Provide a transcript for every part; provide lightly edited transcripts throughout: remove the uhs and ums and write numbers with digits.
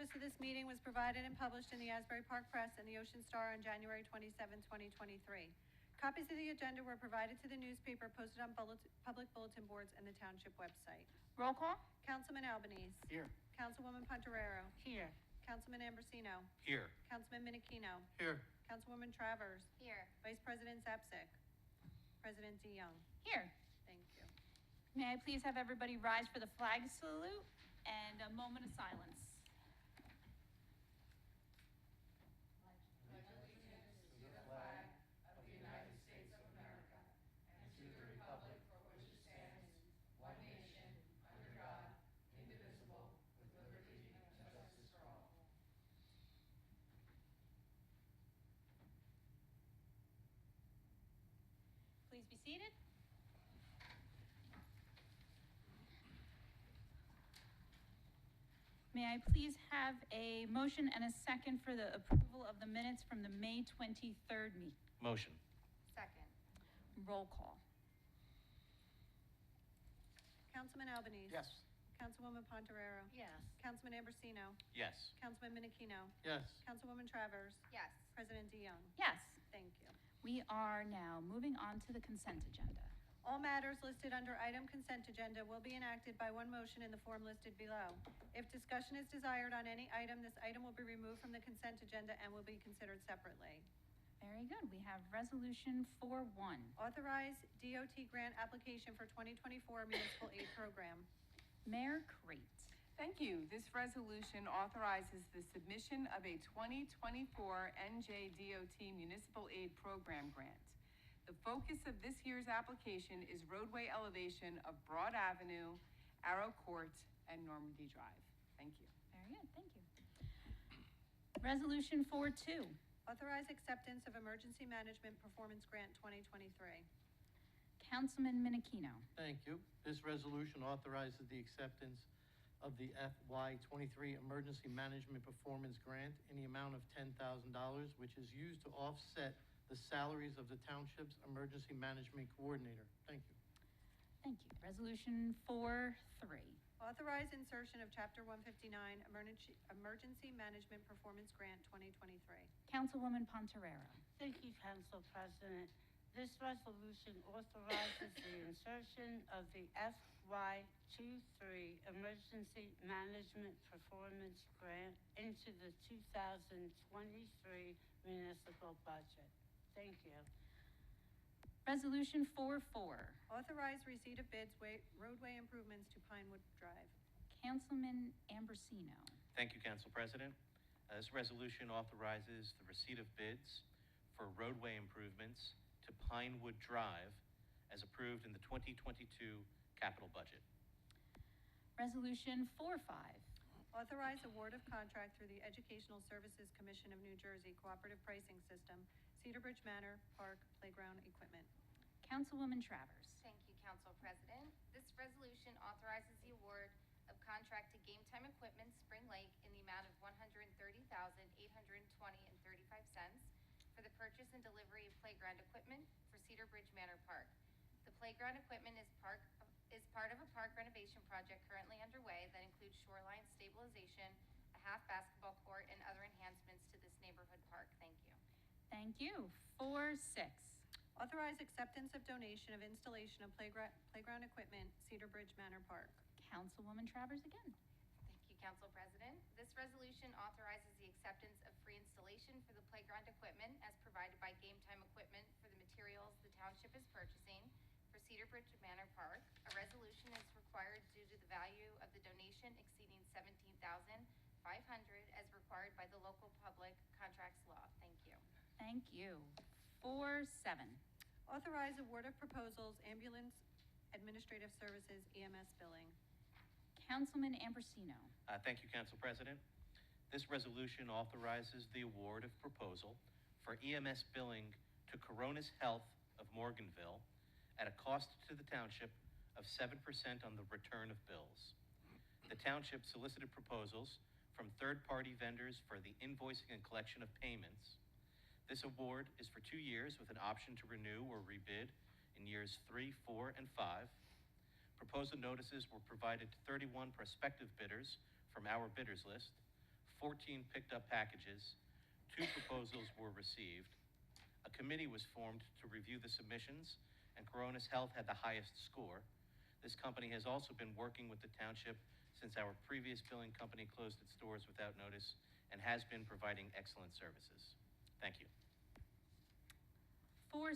notice of this meeting was provided and published in the Asbury Park Press and the Ocean Star on January 27, 2023. Copies of the agenda were provided to the newspaper, posted on public bulletin boards and the Township website. Roll call. Councilman Albanese. Here. Councilwoman Pontorero. Here. Councilman Ambrosino. Here. Councilman Minikino. Here. Councilwoman Travers. Here. Vice President Zapsik. President DeYoung. Here. Thank you. May I please have everybody rise for the flag salute and a moment of silence. Please be seated. May I please have a motion and a second for the approval of the minutes from the May 23rd meeting? Motion. Second. Roll call. Councilman Albanese. Yes. Councilwoman Pontorero. Yes. Councilman Ambrosino. Yes. Councilman Minikino. Yes. Councilwoman Travers. Yes. President DeYoung. Yes. Thank you. We are now moving on to the consent agenda. All matters listed under item consent agenda will be enacted by one motion in the form listed below. If discussion is desired on any item, this item will be removed from the consent agenda and will be considered separately. Very good. We have resolution 4-1. Authorize DOT grant application for 2024 municipal aid program. Mayor Crate. Thank you. This resolution authorizes the submission of a 2024 NJDOT Municipal Aid Program grant. The focus of this year's application is roadway elevation of Broad Avenue, Arrow Court, and Normandy Drive. Thank you. Very good. Thank you. Resolution 4-2. Authorize acceptance of emergency management performance grant 2023. Councilman Minikino. Thank you. This resolution authorizes the acceptance of the FY23 Emergency Management Performance Grant in the amount of $10,000, which is used to offset the salaries of the Township's Emergency Management Coordinator. Thank you. Thank you. Resolution 4-3. Authorize insertion of Chapter 159 Emergency Management Performance Grant 2023. Councilwoman Pontorero. Thank you, Council President. This resolution authorizes the insertion of the FY23 Emergency Management Performance Grant into the 2023 municipal budget. Thank you. Resolution 4-4. Authorize receipt of bids, roadway improvements to Pinewood Drive. Councilman Ambrosino. Thank you, Council President. This resolution authorizes the receipt of bids for roadway improvements to Pinewood Drive as approved in the 2022 capital budget. Resolution 4-5. Authorize award of contract through the Educational Services Commission of New Jersey Cooperative Pricing System, Cedar Bridge Manor Park Playground Equipment. Councilwoman Travers. Thank you, Council President. This resolution authorizes the award of contract to Game Time Equipment Spring Lake in the amount of $130,820.35 for the purchase and delivery of playground equipment for Cedar Bridge Manor Park. The playground equipment is part of a park renovation project currently underway that includes shoreline stabilization, a half basketball court, and other enhancements to this neighborhood park. Thank you. Thank you. 4-6. Authorize acceptance of donation of installation of playground equipment, Cedar Bridge Manor Park. Councilwoman Travers again. Thank you, Council President. This resolution authorizes the acceptance of free installation for the playground equipment as provided by Game Time Equipment for the materials the Township is purchasing for Cedar Bridge Manor Park. A resolution is required due to the value of the donation exceeding $17,500 as required by the local public contracts law. Thank you. Thank you. 4-7. Authorize award of proposals, ambulance administrative services, EMS billing. Councilman Ambrosino. Thank you, Council President. This resolution authorizes the award of proposal for EMS billing to Coronis Health of Morganville at a cost to the Township of 7% on the return of bills. The Township solicited proposals from third-party vendors for the invoicing and collection of payments. This award is for 2 years with an option to renew or rebid in years 3, 4, and 5. Proposal notices were provided to 31 prospective bidders from our bidders list. 14 picked up packages, 2 proposals were received. A committee was formed to review the submissions, and Coronis Health had the highest score. This company has also been working with the township since our previous billing company closed its doors without notice and has been providing excellent services. Thank you. 4-8.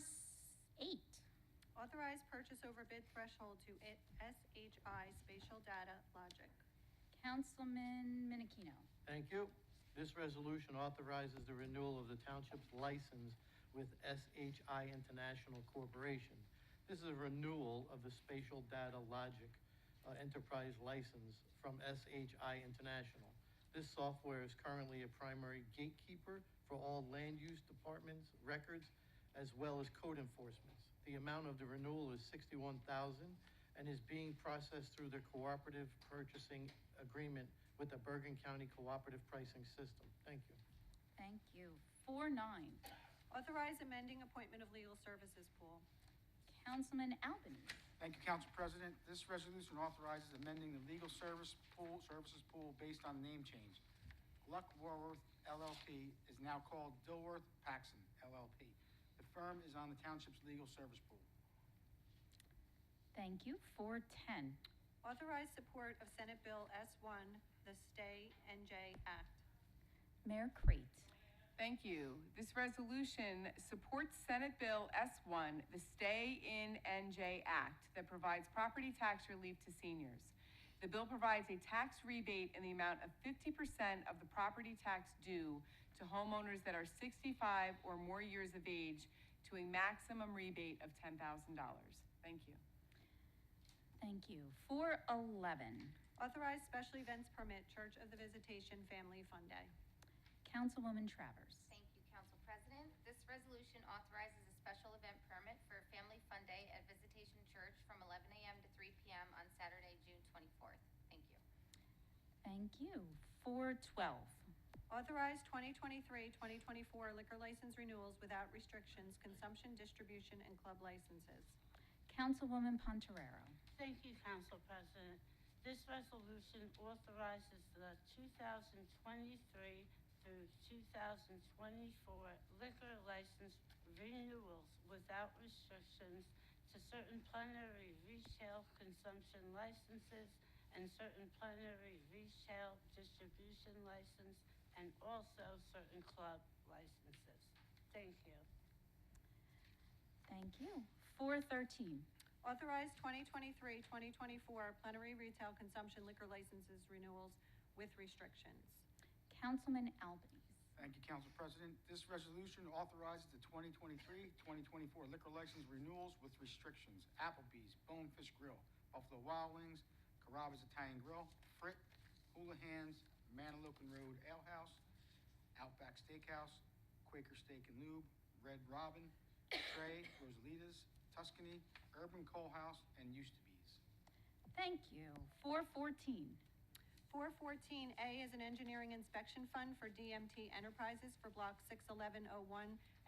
Authorize purchase over bid threshold to SHI Spatial Data Logic. Councilman Menachino. Thank you. This resolution authorizes the renewal of the township's license with SHI International Corporation. This is a renewal of the Spatial Data Logic enterprise license from SHI International. This software is currently a primary gatekeeper for all land use departments, records, as well as code enforcements. The amount of the renewal is $61,000 and is being processed through the cooperative purchasing agreement with the Bergen County Cooperative Pricing System. Thank you. Thank you. 4-9. Authorize amending appointment of legal services pool. Councilman Albany. Thank you, Council President. This resolution authorizes amending the legal services pool based on name change. Gluck Warworth LLP is now called Dilworth Paxson LLP. The firm is on the township's legal service pool. Thank you. 4-10. Authorize support of Senate Bill S1, the Stay NJ Act. Mayor Crate. Thank you. This resolution supports Senate Bill S1, the Stay in NJ Act, that provides property tax relief to seniors. The bill provides a tax rebate in the amount of 50% of the property tax due to homeowners that are 65 or more years of age, to a maximum rebate of $10,000. Thank you. Thank you. 4-11. Authorize special events permit Church of the Visitation Family Fun Day. Councilwoman Travers. Thank you, Council President. This resolution authorizes a special event permit for a Family Fun Day at Visitation Church from 11 a.m. to 3 p.m. on Saturday, June 24th. Thank you. Thank you. 4-12. Authorize 2023-2024 liquor license renewals without restrictions, consumption, distribution, and club licenses. Councilwoman Pontorero. Thank you, Council President. This resolution authorizes the 2023 through 2024 liquor license renewals without restrictions to certain plenary retail consumption licenses and certain plenary retail distribution license, and also certain club licenses. Thank you. Thank you. 4-13. Authorize 2023-2024 plenary retail consumption liquor licenses renewals with restrictions. Councilman Albany. Thank you, Council President. This resolution authorizes the 2023-2024 liquor license renewals with restrictions. Applebee's, Bonefish Grill, Buffalo Wild Wings, Carrabba's Italian Grill, Frit, Houlihan's, Manalocan Road Ale House, Outback Steakhouse, Quaker Steak and Lube, Red Robin, Trey, Rosalita's, Tuscany, Urban Coal House, and Used to Be's. Thank you. 4-14. 414A is an engineering inspection fund for DMT Enterprises for Block 61101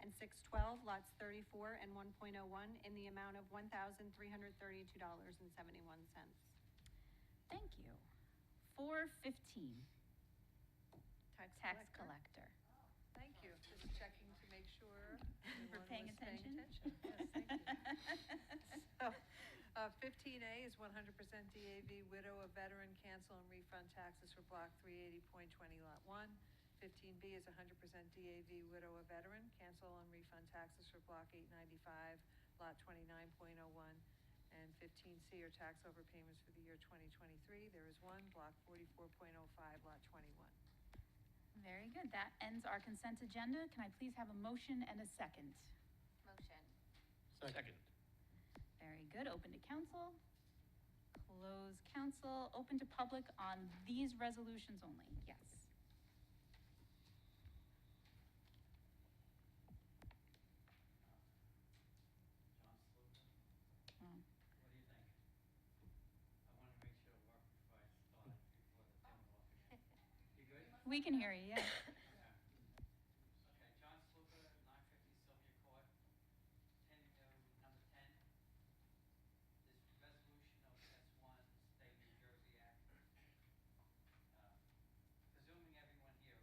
and 612, lots 34 and 1.01, in the amount of $1,332.71. Thank you. 4-15. Tax collector. Thank you. Just checking to make sure We're everyone paying was paying attention? attention. Yes, thank you. So, 15A is 100% DAV widow of veteran cancel and refund taxes for Block 380.20 Lot 1. 15B is 100% DAV widow of veteran cancel and refund taxes for Block 895 Lot 29.01. And 15C are tax overpayments for the year 2023. There is one, Block 44.05 Lot 21. Very good. That ends our consent agenda. Can I please have a motion and a second? Motion. Second. Very good. Open to council. Close council. Open to public on these resolutions only. Yes. What do you think? I want to make sure it worked before I start, before the demo. You good? We can hear you, yeah. Okay, John Sluka, 950 Sylvia Court, 10, number 10. This resolution of S1, State of New Jersey Act. Presuming everyone here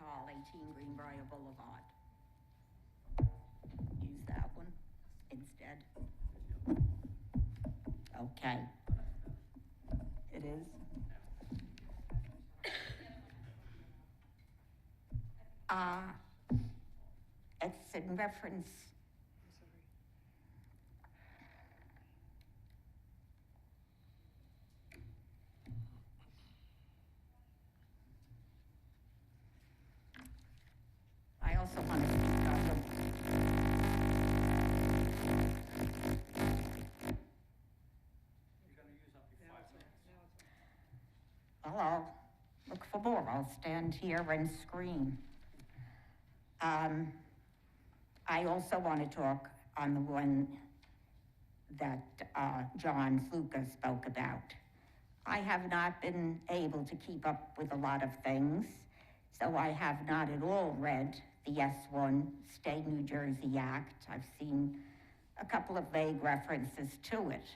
Hall, 18 Greenbrier Boulevard. Use that one instead. Okay. It is? It's in reference. I also want to speak on the. You're gonna use up your 5 minutes. Well, I'll look for more. I'll stand here and scream. I also want to talk on the one that John Sluka spoke about. I have not been able to keep up with a lot of things, so I have not at all read the S1 State New Jersey Act. I've seen a couple of vague references to it,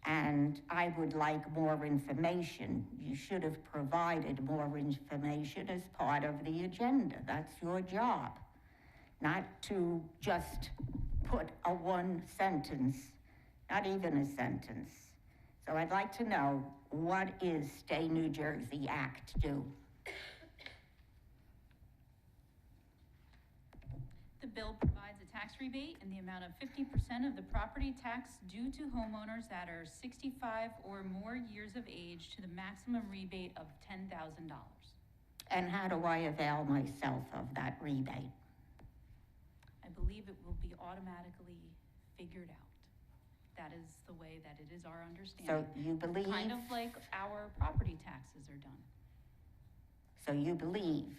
and I would like more information. You should have provided more information as part of the agenda. That's your job, not to just put a one sentence, not even a sentence. So I'd like to know, what is State New Jersey Act do? The bill provides a tax rebate in the amount of 50% of the property tax due to homeowners that are 65 or more years of age to the maximum rebate of $10,000. And how do I avail myself of that rebate? I believe it will be automatically figured out. That is the way that it is our understanding. So you believe? Kind of like our property taxes are done. So you believe,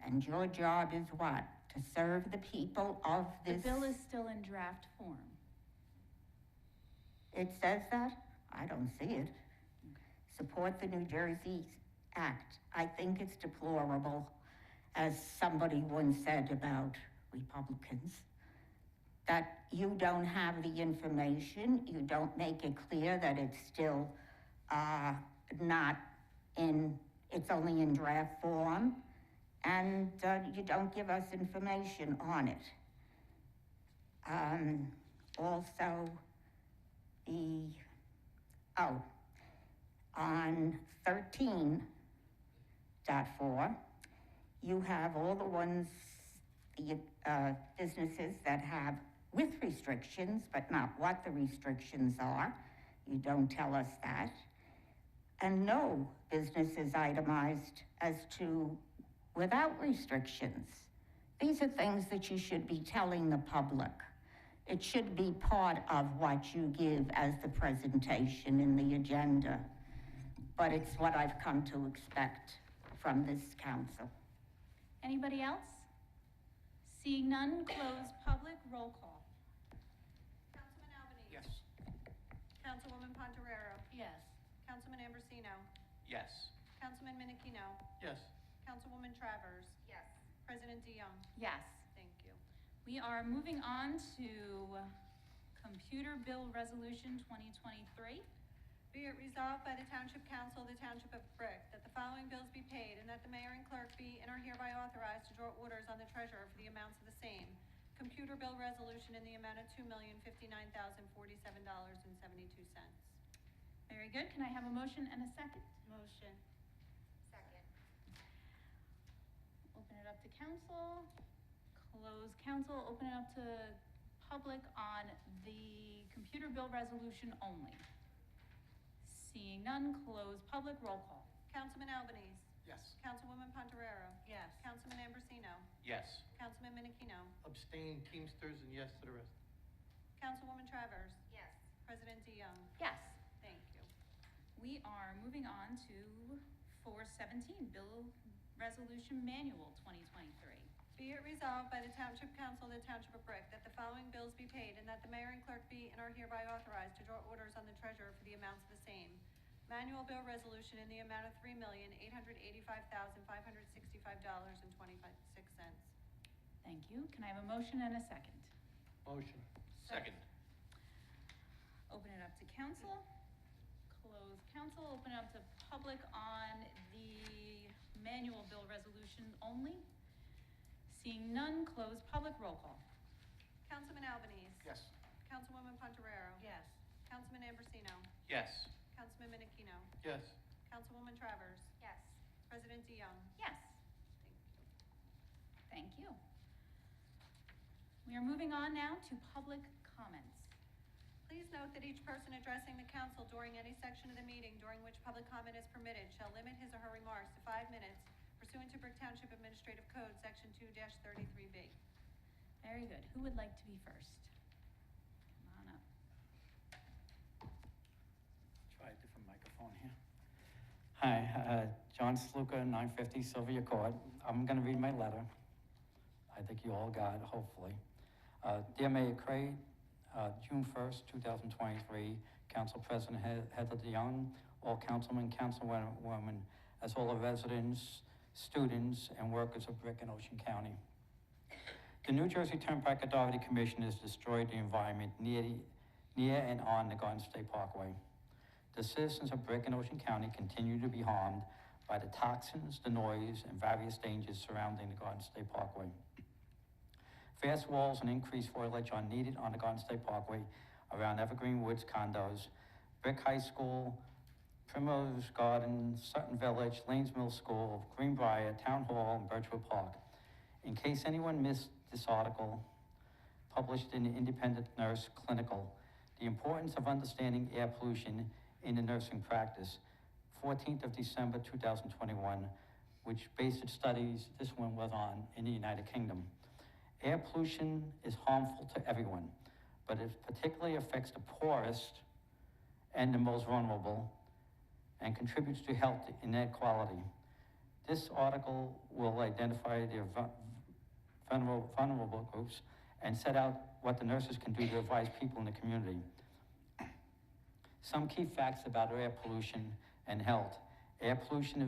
and your job is what? To serve the people of this? The bill is still in draft form. It says that? I don't see it. Support the New Jersey Act. I think it's deplorable, as somebody once said about Republicans, that you don't have the information, you don't make it clear that it's still not in, it's only in draft form, and you don't give us information on it. Also, on 13.4, you have all the ones, the businesses that have with restrictions, but not what the restrictions are. You don't tell us that. And no business is itemized as to without restrictions. These are things that you should be telling the public. It should be part of what you give as the presentation in the agenda. But it's what I've come to expect from this council. Anybody else? Seeing none, close public roll call. Councilman Albanese. Yes. Councilwoman Pontoriero. Yes. Councilman Ambrosino. Yes. Councilman Minikino. Yes. Councilwoman Travers. Yes. President DeYoung. Yes. Thank you. We are moving on to Computer Bill Resolution 2023. Be it resolved by the Township Council of the Township of Brick that the following bills be paid and that the mayor and clerk be and are hereby authorized to draw orders on the treasurer for the amounts of the same. Computer bill resolution in the amount of $2,059,047.72. Very good. Can I have a motion and a second? Motion. Second. Open it up to council. Close council. Open it up to public on the computer bill resolution only. Seeing none, close public roll call. Councilman Albanese. Yes. Councilwoman Pontoriero. Yes. Councilman Ambrosino. Yes. Councilman Minikino. Abstain, Teamsters, and yes to the rest. Councilwoman Travers. Yes. President DeYoung. Yes. Thank you. We are moving on to 417, Bill Resolution Manual 2023. Be it resolved by the Township Council of the Township of Brick that the following bills be paid and that the mayor and clerk be and are hereby authorized to draw orders on the treasurer for the amounts of the same. Manual bill resolution in the amount of $3,885,565.26. Thank you. Can I have a motion and a second? Motion. Second. Open it up to council. Close council. Open it up to public on the manual bill resolution only. Seeing none, close public. Roll call. Councilman Albanese. Yes. Councilwoman Pontoriero. Yes. Councilman Ambrosino. Yes. Councilman Menachino. Yes. Councilwoman Travers. Yes. President DeYoung. Yes. Thank you. We are moving on now to public comments. Please note that each person addressing the council during any section of the meeting during which public comment is permitted shall limit his or her remarks to 5 minutes pursuant to Brick Township Administrative Code, Section 2-33B. Very good. Who would like to be first? Come on up. Try a different microphone here. Hi, John Sluka, 950 Sylvia Court. I'm going to read my letter. I think you all got it, hopefully. Dear Mayor Craig, June 1st, 2023, Council President Heather DeYoung, all councilmen, councilwomen, as well as residents, students, and workers of Brick and Ocean County. The New Jersey Turnpike Authority Commission has destroyed the environment near and on the Garden State Parkway. The citizens of Brick and Ocean County continue to be harmed by the toxins, the noise, and various dangers surrounding the Garden State Parkway. Fast walls and increased foliage are needed on the Garden State Parkway around Evergreen Woods condos, Brick High School, Primrose Garden, Sutton Village, Lanes Middle School, Greenbrier, Town Hall, and Birchwood Park. In case anyone missed this article, published in the Independent Nurse Clinical, The Importance of Understanding Air Pollution in the Nursing Practice, 14th of December 2021, which based its studies, this one was on, in the United Kingdom. Air pollution is harmful to everyone, but it particularly affects the poorest and the most vulnerable and contributes to health inequality. This article will identify the vulnerable groups and set out what the nurses can do to advise people in the community. Some key facts about air pollution and health. Air pollution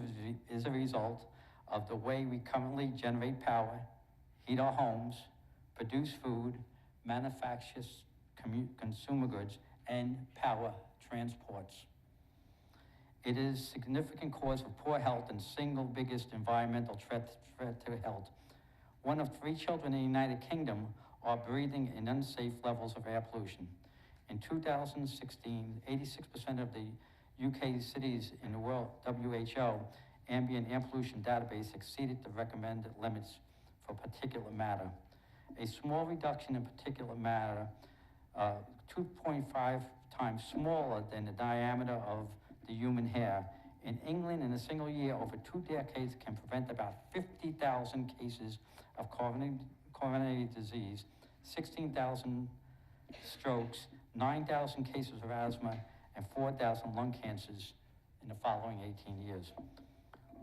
is a result of the way we currently generate power, heat our homes, produce food, manufacture consumer goods, and power transports. It is a significant cause of poor health and single biggest environmental threat to health. 1 of 3 children in the United Kingdom are breathing in unsafe levels of air pollution. In 2016, 86% of the UK cities in the world WHO ambient air pollution database exceeded the recommended limits for particulate matter. A small reduction in particulate matter, 2.5 times smaller than the diameter of the human hair. In England, in a single year, over 2 decades, can prevent about 50,000 cases of coronary disease, 16,000 strokes, 9,000 cases of asthma, and 4,000 lung cancers in the following 18 years.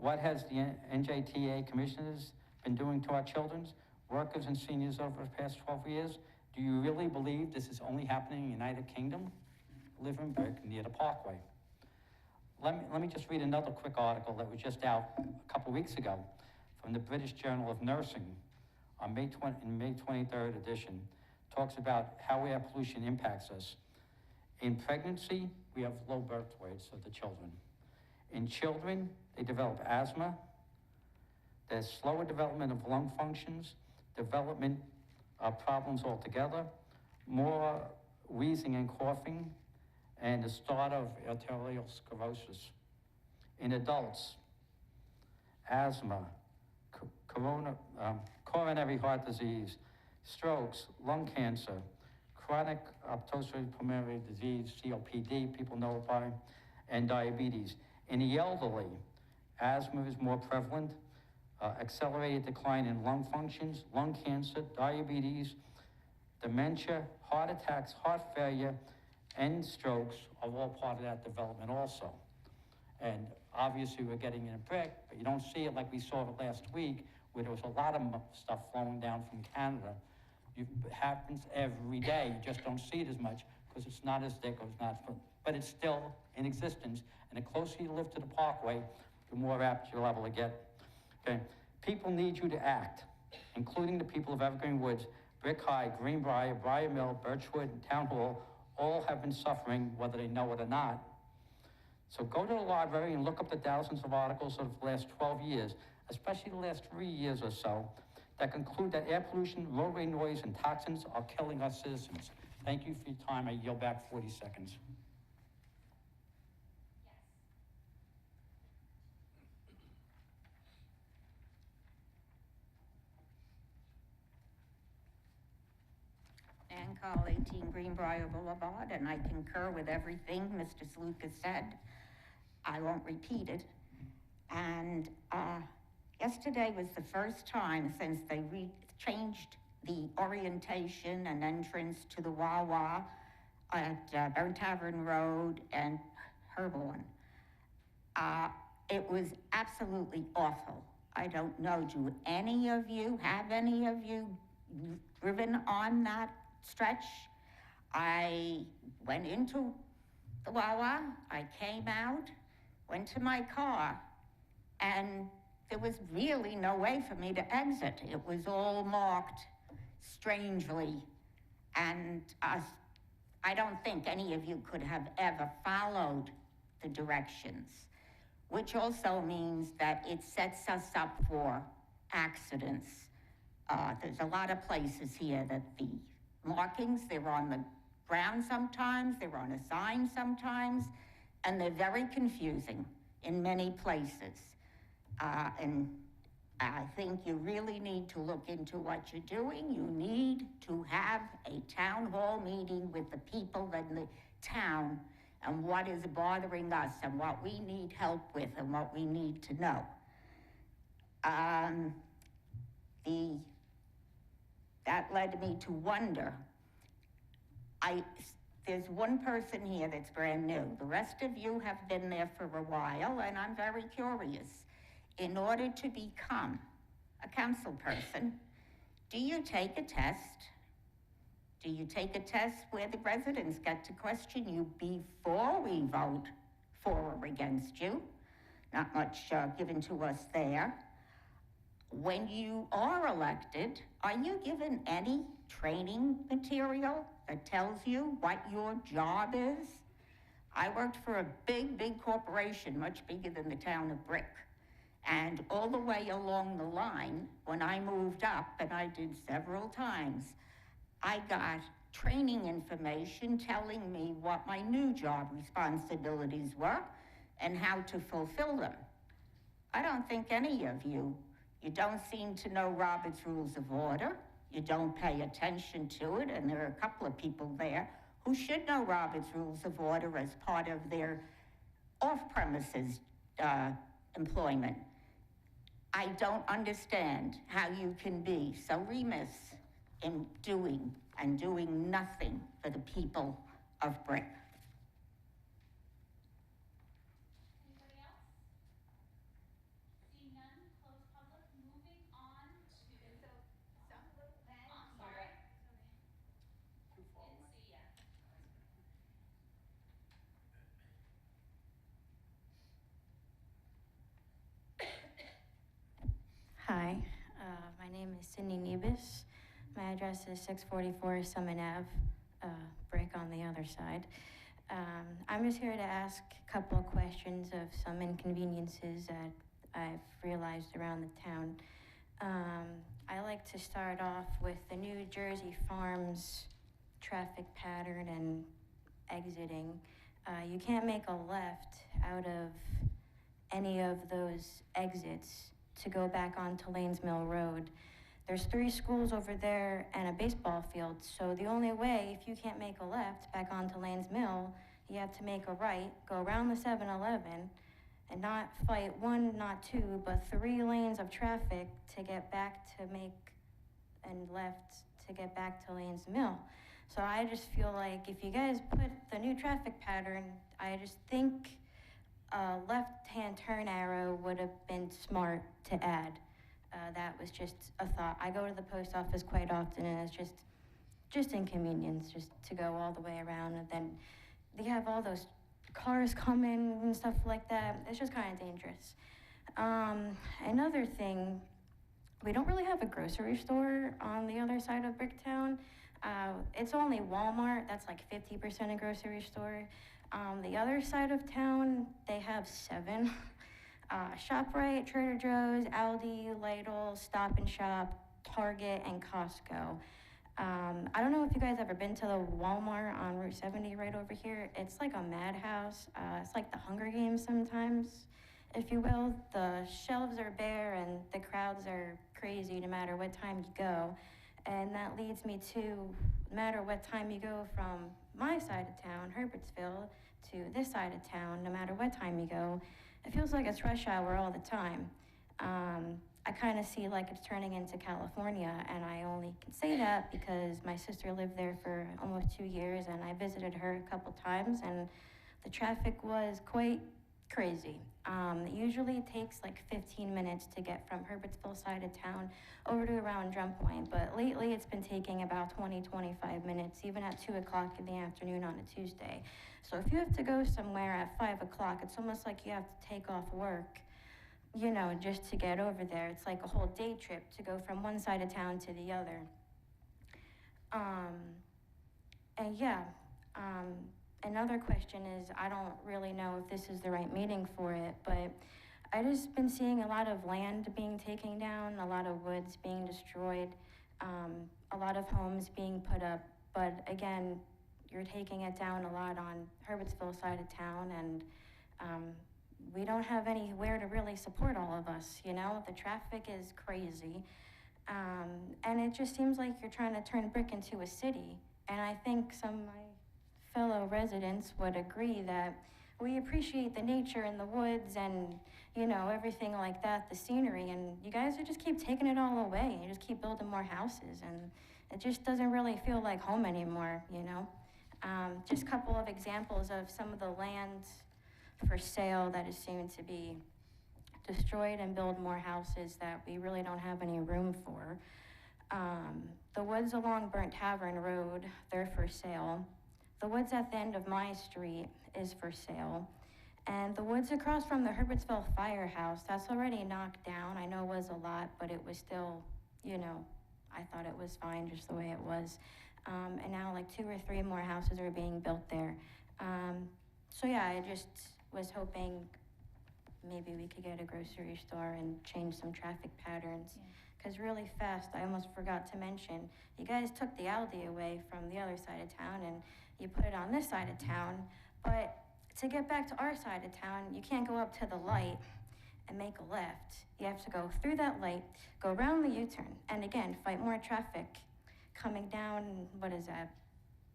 What has the NJTA commissioners been doing to our children, workers, and seniors over the past 12 years? Do you really believe this is only happening in the United Kingdom? Live in Brick near the Parkway. Let me just read another quick article that was just out a couple weeks ago from the British Journal of Nursing on May 23rd edition. Talks about how air pollution impacts us. In pregnancy, we have low birth weights of the children. In children, they develop asthma. There's slower development of lung functions, development of problems altogether, more wheezing and coughing, and the start of arterial sclerosis. In adults, asthma, coronary heart disease, strokes, lung cancer, chronic obstructive pulmonary disease, COPD, people know it by, and diabetes. In the elderly, asthma is more prevalent, accelerated decline in lung functions, lung cancer, diabetes, dementia, heart attacks, heart failure, and strokes are all part of that development also. And obviously we're getting in a Brick, but you don't see it like we saw it last week, where there was a lot of stuff flowing down from Canada. It happens every day, you just don't see it as much because it's not as thick or it's not, but it's still in existence. And the closer you live to the Parkway, the more apt you're liable to get. Okay, people need you to act, including the people of Evergreen Woods, Brick High, Greenbrier, Briar Mill, Birchwood, and Town Hall, all have been suffering, whether they know it or not. So go to the library and look up the thousands of articles of the last 12 years, especially the last 3 years or so, that conclude that air pollution, roadway noise, and toxins are killing our citizens. Thank you for your time. I yield back 40 seconds. Ann Call, 18 Greenbrier Boulevard, and I concur with everything Mr. Sluka said. I won't repeat it. And yesterday was the first time since they changed the orientation and entrance to the Wawa at Burn Tavern Road and Herborn. It was absolutely awful. I don't know, have any of you driven on that stretch? I went into the Wawa, I came out, went to my car, and there was really no way for me to exit. It was all marked strangely, and I don't think any of you could have ever followed the directions, which also means that it sets us up for accidents. There's a lot of places here that the markings, they're on the ground sometimes, they're on a sign sometimes, and they're very confusing in many places. And I think you really need to look into what you're doing. You need to have a town hall meeting with the people in the town and what is bothering us and what we need help with and what we need to know. That led me to wonder. There's one person here that's brand new. The rest of you have been there for a while, and I'm very curious. In order to become a council person, do you take a test? Do you take a test where the residents get to question you before we vote for or against you? Not much given to us there. When you are elected, are you given any training material that tells you what your job is? I worked for a big corporation, much bigger than the town of Brick. And all the way along the line, when I moved up, and I did several times, I got training information telling me what my new job responsibilities were and how to fulfill them. I don't think any of you don't seem to know Robert's Rules of Order. You don't pay attention to it, and there are a couple of people there who should know Robert's Rules of Order as part of their off-premises employment. I don't understand how you can be so remiss in doing nothing for the people of Brick. Anybody else? Seeing none, close public, moving on to. I'm sorry. Didn't see ya. Hi, my name is Cindy Nebus. My address is 644 Summit Ave, Brick on the other side. I'm just here to ask a couple of questions of some inconveniences that I've realized around the town. I like to start off with the New Jersey Farms traffic pattern and exiting. You can't make a left out of any of those exits to go back onto Lanes Mill Road. There's 3 schools over there and a baseball field, so the only way, if you can't make a left back onto Lanes Mill, you have to make a right, go around the 7-Eleven, and not fight 1, not 2, but 3 lanes of traffic to get back to make and left to get back to Lanes Mill. So I just feel like if you guys put the new traffic pattern, I just think a left-hand turn arrow would have been smart to add. That was just a thought. I go to the post office quite often, and it's just inconvenience just to go all the way around, and then they have all those cars coming and stuff like that. It's just kind of dangerous. Another thing, we don't really have a grocery store on the other side of Bricktown. It's only Walmart, that's like 50% a grocery store. The other side of town, they have 7. ShopRite, Trader Joe's, Aldi, Lidl, Stop and Shop, Target, and Costco. I don't know if you guys ever been to the Walmart on Route 70 right over here. It's like a madhouse. It's like the Hunger Games sometimes, if you will. The shelves are bare and the crowds are crazy no matter what time you go. And that leads me to, no matter what time you go from my side of town, Herbertsville, to this side of town, no matter what time you go, it feels like it's rush hour all the time. I kind of see like it's turning into California, and I only can say that because my sister lived there for almost 2 years, and I visited her a couple times, and the traffic was quite crazy. It usually takes like 15 minutes to get from Herbertsville side of town over to around Drum Point, but lately it's been taking about 20-25 minutes, even at 2 o'clock in the afternoon on a Tuesday. So if you have to go somewhere at 5 o'clock, it's almost like you have to take off work, you know, just to get over there. It's like a whole day trip to go from one side of town to the other. And yeah, another question is, I don't really know if this is the right meeting for it, but I just been seeing a lot of land being taken down, a lot of woods being destroyed, a lot of homes being put up, but again, you're taking it down a lot on Herbertsville side of town, and we don't have anywhere to really support all of us, you know? The traffic is crazy. And it just seems like you're trying to turn Brick into a city. And I think some of my fellow residents would agree that we appreciate the nature and the woods and, you know, everything like that, the scenery, and you guys are just keep taking it all away. You just keep building more houses, and it just doesn't really feel like home anymore, you know? Just a couple of examples of some of the land for sale that is soon to be destroyed and build more houses that we really don't have any room for. The woods along Burnt Tavern Road, they're for sale. The woods at the end of my street is for sale. And the woods across from the Herbertsville Firehouse, that's already knocked down. I know it was a lot, but it was still, you know, I thought it was fine just the way it was. And now like 2 or 3 more houses are being built there. So yeah, I just was hoping maybe we could get a grocery store and change some traffic patterns. Because really fast, I almost forgot to mention, you guys took the Aldi away from the other side of town and you put it on this side of town. But to get back to our side of town, you can't go up to the light and make a left. You have to go through that light, go around the U-turn, and again, fight more traffic coming down, what is that,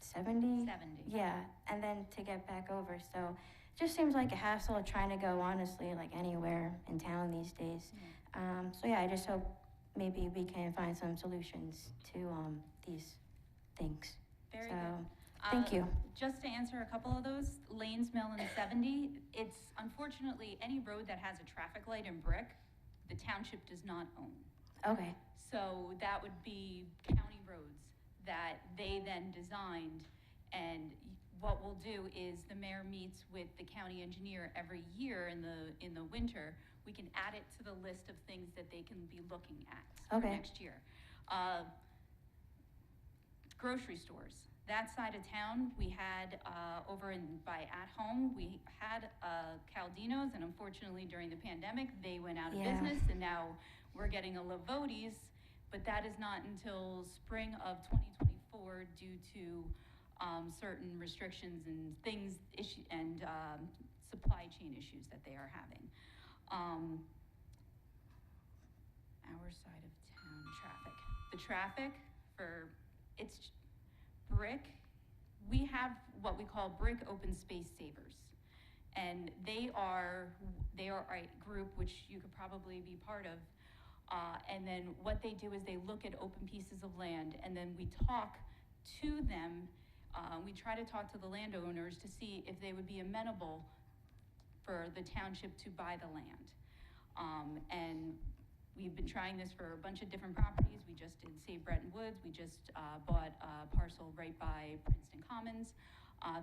70? 70. Yeah, and then to get back over. So it just seems like a hassle trying to go, honestly, like anywhere in town these days. So yeah, I just hope maybe we can find some solutions to these things. Very so, good. Thank you. Just to answer a couple of those, Lanes Mill and 70, it's unfortunately any road that has a traffic light in Brick, the township does not own. Okay. So that would be county roads that they then designed, and what we'll do is the mayor meets with the county engineer every year in the winter. We can add it to the list of things that they can be looking at for next year. Grocery stores. That side of town, we had over by At Home, we had Caldino's, and unfortunately during the pandemic, they went out of business, and now we're getting a Lavodi's, but that is not until spring of 2024 due to certain restrictions and things, supply chain issues that they are having. Our side of town traffic. The traffic for, it's Brick, we have what we call Brick Open Space Savers. And they are a group which you could probably be part of. And then what they do is they look at open pieces of land, and then we talk to them. We try to talk to the landowners to see if they would be amenable for the township to buy the land. And we've been trying this for a bunch of different properties. We just did Save Breton Woods. We just bought a parcel right by Princeton Commons.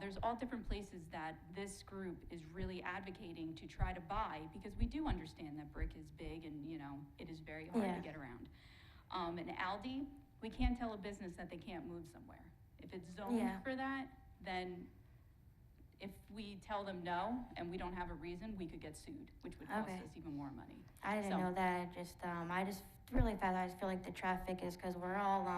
There's all different places that this group is really advocating to try to buy, because we do understand that Brick is big and, you know, it is very hard to get around. And Aldi, we can't tell a business that they can't move somewhere. If it's zoned for that, then if we tell them no and we don't have a reason, we could get sued, which would cost Okay. us even more money. I didn't So- know that. I just really felt, I just feel like the traffic is, because we're all,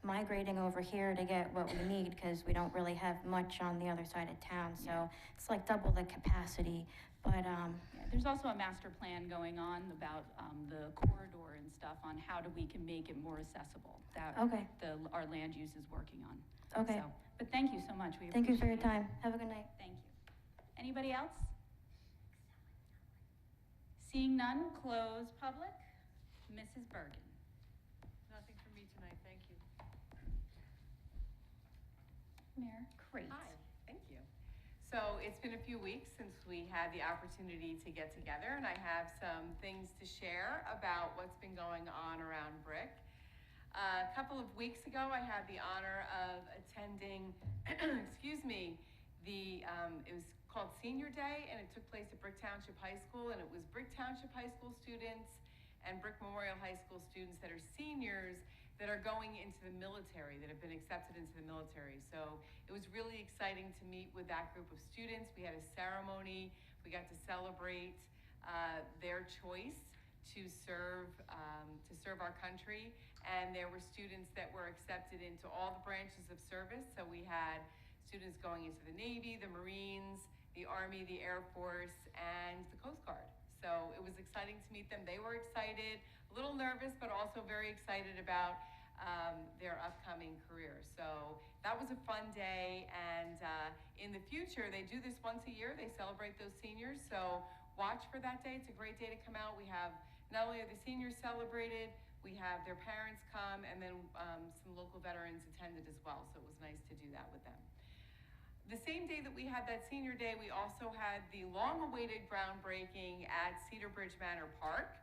migrating over here to get what we need, because we don't really have much on the other side of town, so Yeah. it's like double the capacity, but, Yeah, there's also a master plan going on about, the corridor and stuff on how we can make it more accessible. That Okay. our land use is working on. Okay. So, but thank you so much. We thank you for your appreciate it. time. Have a good night. Thank you. Anybody else? Seeing none, close public. Mrs. Bergen. Nothing for me tonight, thank you. Mayor Crate. Hi, thank you. So it's been a few weeks since we had the opportunity to get together, and I have some things to share about what's been going on around Brick. A couple of weeks ago, I had the honor of attending, excuse me, it was called Senior Day, and it took place at Brick Township High School, and it was Brick Township High School students and Brick Memorial High School students that are seniors that are going into the military, that have been accepted into the military. So it was really exciting to meet with that group of students. We had a ceremony. We got to celebrate their choice to serve our country. And there were students that were accepted into all the branches of service. So we had students going into the Navy, the Marines, the Army, the Air Force, and the Coast Guard. So it was exciting to meet them. They were excited, a little nervous, but also very excited about their upcoming careers. So that was a fun day, and in the future, they do this once a year. They celebrate those seniors, so watch for that day. It's a great day to come out. We have, not only are the seniors celebrated, we have their parents come, and then some local veterans attended as well, so it was nice to do that with them. The same day that we had that senior day, we also had the long-awaited groundbreaking at Cedar Bridge Manor Park,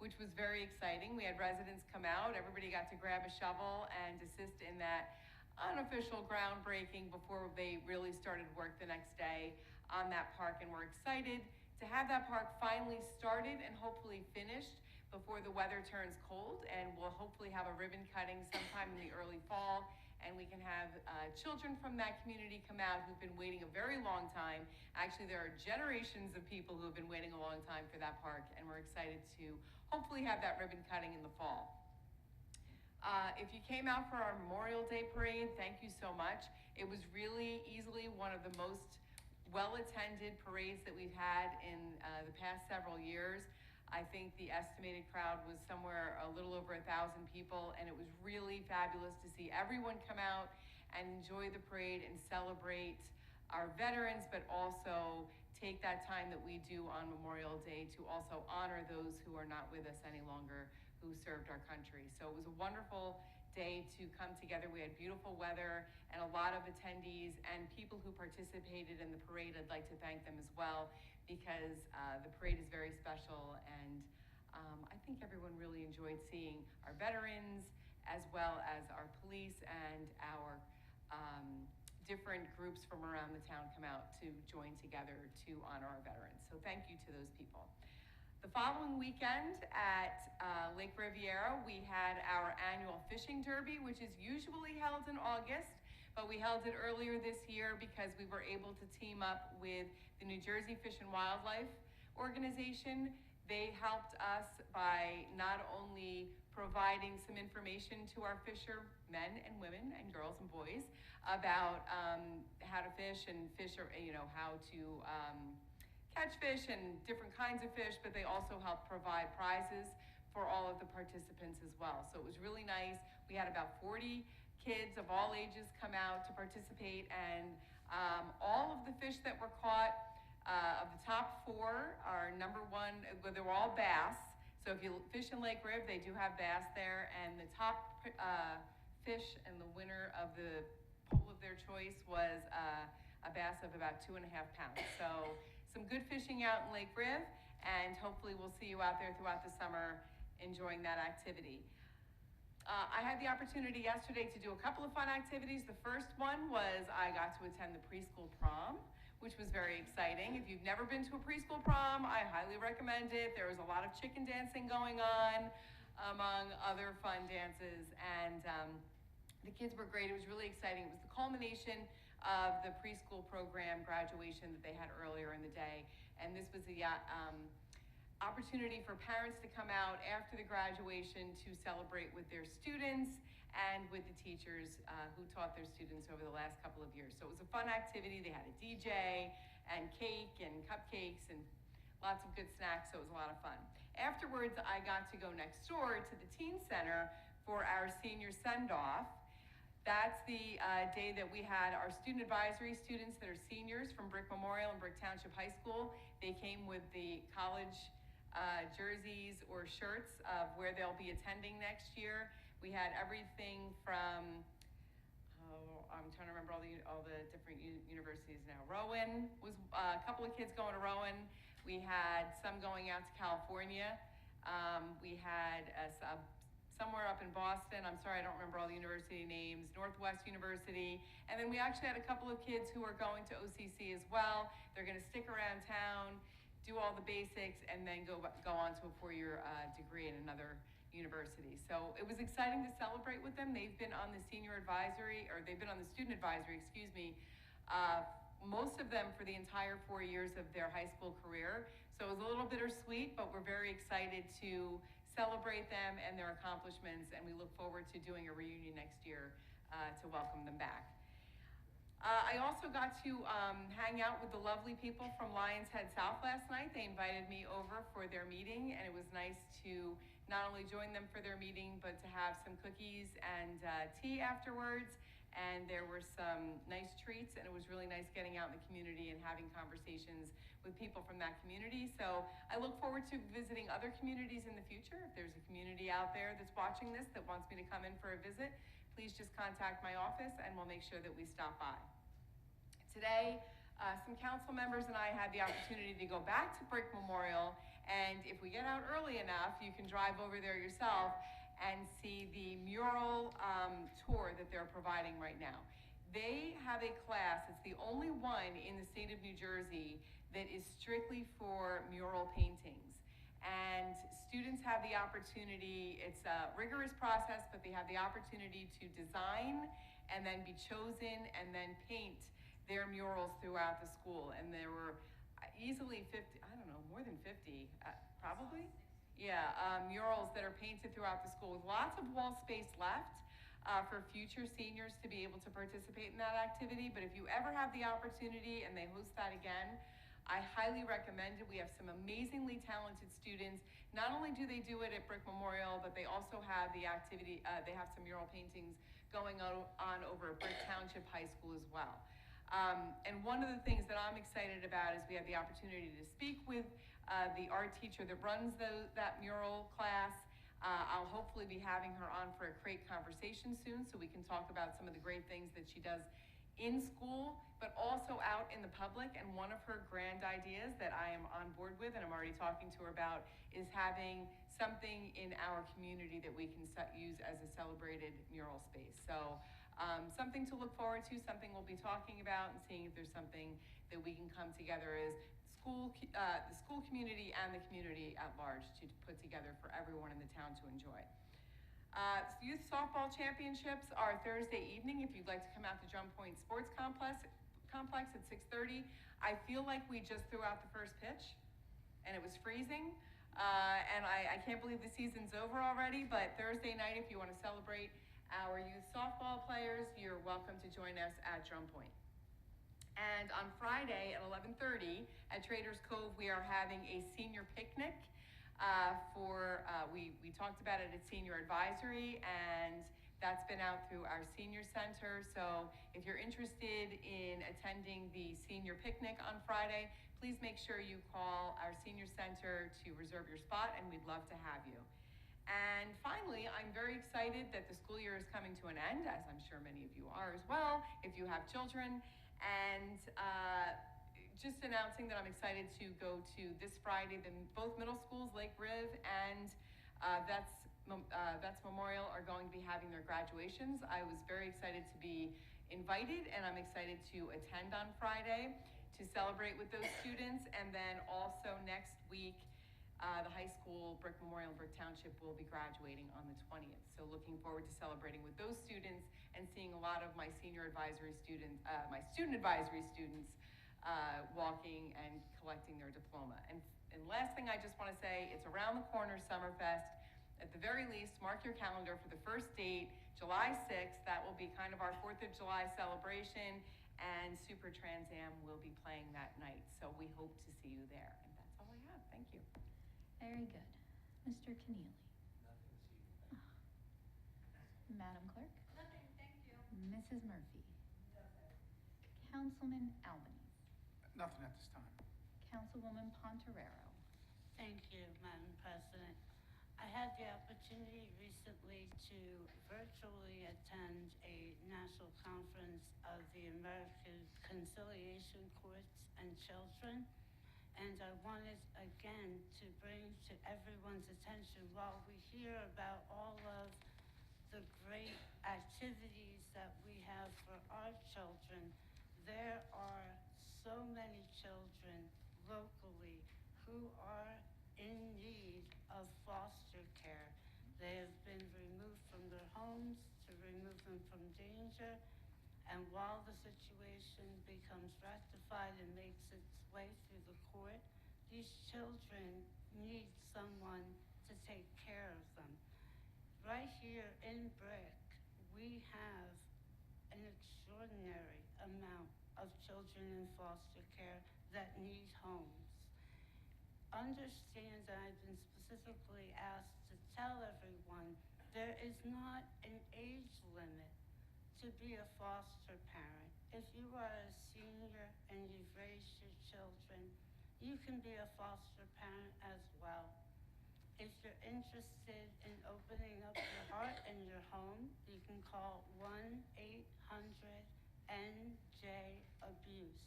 which was very exciting. We had residents come out, everybody got to grab a shovel and assist in that unofficial groundbreaking before they really started work the next day on that park. And we're excited to have that park finally started and hopefully finished before the weather turns cold. And we'll hopefully have a ribbon cutting sometime in the early fall. And we can have children from that community come out who've been waiting a very long time. Actually, there are generations of people who have been waiting a long time for that park, and we're excited to hopefully have that ribbon cutting in the fall. If you came out for our Memorial Day parade, thank you so much. It was really easily one of the most well-attended parades that we've had in the past several years. I think the estimated crowd was somewhere a little over 1,000 people, and it was really fabulous to see everyone come out and enjoy the parade and celebrate our veterans, but also take that time that we do on Memorial Day to also honor those who are not with us any longer, who served our country. So it was a wonderful day to come together. We had beautiful weather and a lot of attendees and people who participated in the parade. I'd like to thank them as well, because the parade is very special, and I think everyone really enjoyed seeing our veterans as well as our police and our different groups from around the town come out to join together to honor our veterans. So thank you to those people. The following weekend at Lake Riviera, we had our annual fishing derby, which is usually held in August, but we held it earlier this year because we were able to team up with the New Jersey Fish and Wildlife Organization. They helped us by not only providing some information to our fishermen and women and girls and boys about how to fish and how to catch fish and different kinds of fish, but they also helped provide prizes for all of the participants as well. So it was really nice. We had about 40 kids of all ages come out to participate, and all of the fish that were caught, of the top 4 are number 1, well, they were all bass. So if you fish in Lake Riv, they do have bass there, and the top fish and the winner of the poll of their choice was a bass of about 2.5 pounds. So some good fishing out in Lake Riv, and hopefully we'll see you out there throughout the summer enjoying that activity. I had the opportunity yesterday to do a couple of fun activities. The first one was I got to attend the preschool prom, which was very exciting. If you've never been to a preschool prom, I highly recommend it. There was a lot of chicken dancing going on, among other fun dances, and the kids were great. It was really exciting. It was the culmination of the preschool program graduation that they had earlier in the day. And this was the opportunity for parents to come out after the graduation to celebrate with their students and with the teachers who taught their students over the last couple of years. So it was a fun activity. They had a DJ and cake and cupcakes and lots of good snacks, so it was a lot of fun. Afterwards, I got to go next door to the teen center for our senior send-off. That's the day that we had our student advisory students that are seniors from Brick Memorial and Brick Township High School. They came with the college jerseys or shirts of where they'll be attending next year. We had everything from, I'm trying to remember all the different universities now. Rowan was a couple of kids going to Rowan. We had some going out to California. We had somewhere up in Boston. I'm sorry, I don't remember all the university names. Northwest University. And then we actually had a couple of kids who are going to OCC as well. They're going to stick around town, do all the basics, and then go on to a four-year degree in another university. So it was exciting to celebrate with them. They've been on the senior advisory, or they've been on the student advisory, excuse me, most of them for the entire 4 years of their high school career. So it was a little bittersweet, but we're very excited to celebrate them and their accomplishments, and we look forward to doing a reunion next year to welcome them back. I also got to hang out with the lovely people from Lions Head South last night. They invited me over for their meeting, and it was nice to not only join them for their meeting, but to have some cookies and tea afterwards. And there were some nice treats, and it was really nice getting out in the community and having conversations with people from that community. So I look forward to visiting other communities in the future. If there's a community out there that's watching this that wants me to come in for a visit, please just contact my office and we'll make sure that we stop by. Today, some council members and I had the opportunity to go back to Brick Memorial, and if we get out early enough, you can drive over there yourself and see the mural tour that they're providing right now. They have a class, it's the only one in the state of New Jersey that is strictly for mural paintings. And students have the opportunity, it's a rigorous process, but they have the opportunity to design and then be chosen and then paint their murals throughout the school. And there were easily 50, I don't know, more than 50, probably? Yeah, murals that are painted throughout the school with lots of wall space left for future seniors to be able to participate in that activity. But if you ever have the opportunity and they host that again, I highly recommend it. We have some amazingly talented students. Not only do they do it at Brick Memorial, but they also have the activity, they have some mural paintings going on over at Brick Township High School as well. And one of the things that I'm excited about is we have the opportunity to speak with the art teacher that runs that mural class. I'll hopefully be having her on for a great conversation soon so we can talk about some of the great things that she does in school, but also out in the public. And one of her grand ideas that I am on board with, and I'm already talking to her about, is having something in our community that we can use as a celebrated mural space. So something to look forward to, something we'll be talking about and seeing if there's something that we can come together as the school community and the community at large to put together for everyone in the town to enjoy. Youth Softball Championships are Thursday evening. If you'd like to come out to Drum Point Sports Complex at 6:30. I feel like we just threw out the first pitch and it was freezing. And I can't believe the season's over already, but Thursday night, if you want to celebrate our youth softball players, you're welcome to join us at Drum Point. And on Friday at 11:30 at Traders Cove, we are having a senior picnic. We talked about it at Senior Advisory, and that's been out through our senior center. So if you're interested in attending the senior picnic on Friday, please make sure you call our senior center to reserve your spot, and we'd love to have you. And finally, I'm very excited that the school year is coming to an end, as I'm sure many of you are as well, if you have children. And just announcing that I'm excited to go to this Friday, both middle schools, Lake Riv and Vets Memorial, are going to be having their graduations. I was very excited to be invited, and I'm excited to attend on Friday to celebrate with those students. And then also next week, The high school, Brick Memorial, Brick Township, will be graduating on the 20th. So looking forward to celebrating with those students and seeing a lot of my senior advisory students, my student advisory students, walking and collecting their diploma. And last thing I just want to say, it's around the corner, Summerfest. At the very least, mark your calendar for the first date, July 6th. That will be kind of our 4th of July celebration, and Super Trans Am will be playing that night. So we hope to see you there. And that's all I have. Thank you. Very good. Mr. Keneally. Nothing this evening, thank you. Madam Clerk. Nothing, thank you. Mrs. Murphy. Councilman Albanese. Nothing at this time. Councilwoman Pontorero. Thank you, Madam President. I had the opportunity recently to virtually attend a national conference of the American Conciliation Courts and Children. And I wanted again to bring to everyone's attention, while we hear about all of the great activities that we have for our children, there are so many children locally who are in need of foster care. They have been removed from their homes to remove them from danger. And while the situation becomes rectified and makes its way through the court, these children need someone to take care of them. Right here in Brick, we have an extraordinary amount of children in foster care that need homes. Understand that I've been specifically asked to tell everyone there is not an age limit to be a foster parent. If you are a senior and you've raised your children, you can be a foster parent as well. If you're interested in opening up your heart and your home, you can call 1-800-NJ-ABUSE.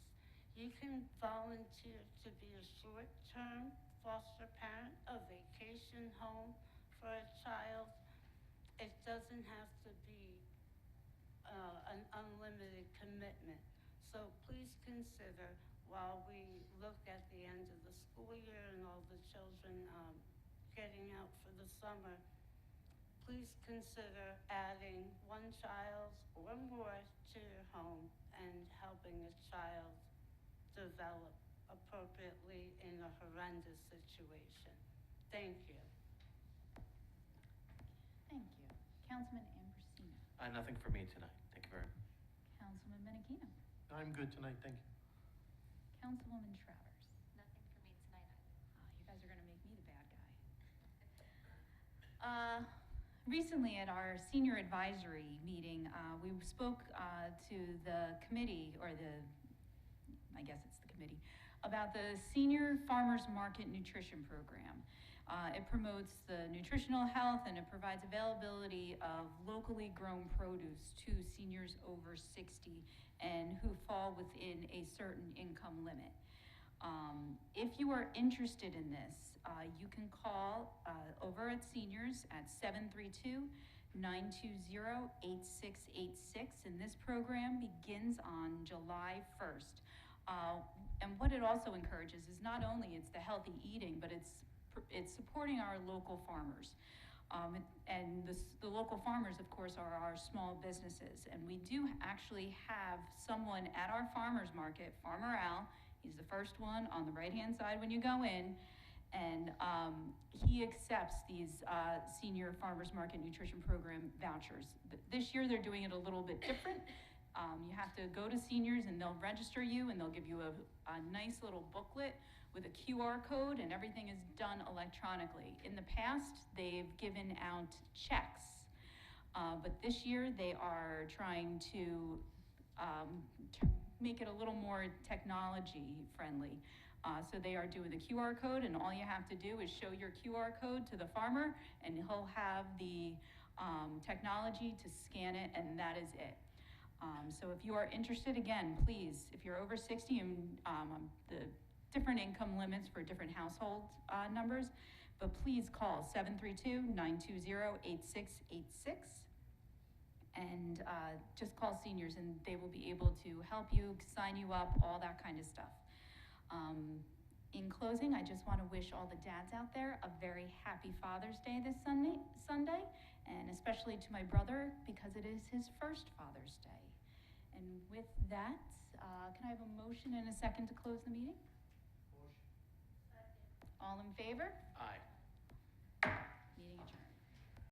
You can volunteer to be a short-term foster parent, a vacation home for a child. It doesn't have to be an unlimited commitment. So please consider, while we look at the end of the school year and all the children getting out for the summer, please consider adding one child or more to your home and helping a child develop appropriately in a horrendous situation. Thank you. Thank you. Councilman Ambrosino. Nothing for me tonight. Thank you very much. Councilman Menachino. I'm good tonight, thank you. Councilwoman Travers. Nothing for me tonight either. You guys are gonna make me the bad guy. Recently at our senior advisory meeting, we spoke to the committee, or I guess it's the committee, about the Senior Farmers Market Nutrition Program. It promotes the nutritional health and it provides availability of locally grown produce to seniors over 60 and who fall within a certain income limit. If you are interested in this, you can call over at seniors at 732-920-8686, and this program begins on July 1st. And what it also encourages is not only it's the healthy eating, but it's supporting our local farmers. And the local farmers, of course, are our small businesses. And we do actually have someone at our farmers market, Farmer Al. He's the first one on the right-hand side when you go in. And he accepts these senior farmers market nutrition program vouchers. This year they're doing it a little bit different. You have to go to seniors and they'll register you and they'll give you a nice little booklet with a QR code, and everything is done electronically. In the past, they've given out checks, but this year they are trying to make it a little more technology friendly. So they are doing the QR code, and all you have to do is show your QR code to the farmer, and he'll have the technology to scan it, and that is it. So if you are interested, again, please, if you're over 60, and the different income limits for different household numbers, but please call 732-920-8686 and just call seniors and they will be able to help you, sign you up, all that kind of stuff. In closing, I just want to wish all the dads out there a very happy Father's Day this Sunday, and especially to my brother because it is his first Father's Day. And with that, can I have a motion and a second to close the meeting? Motion. All in favor? Aye. Meeting adjourned.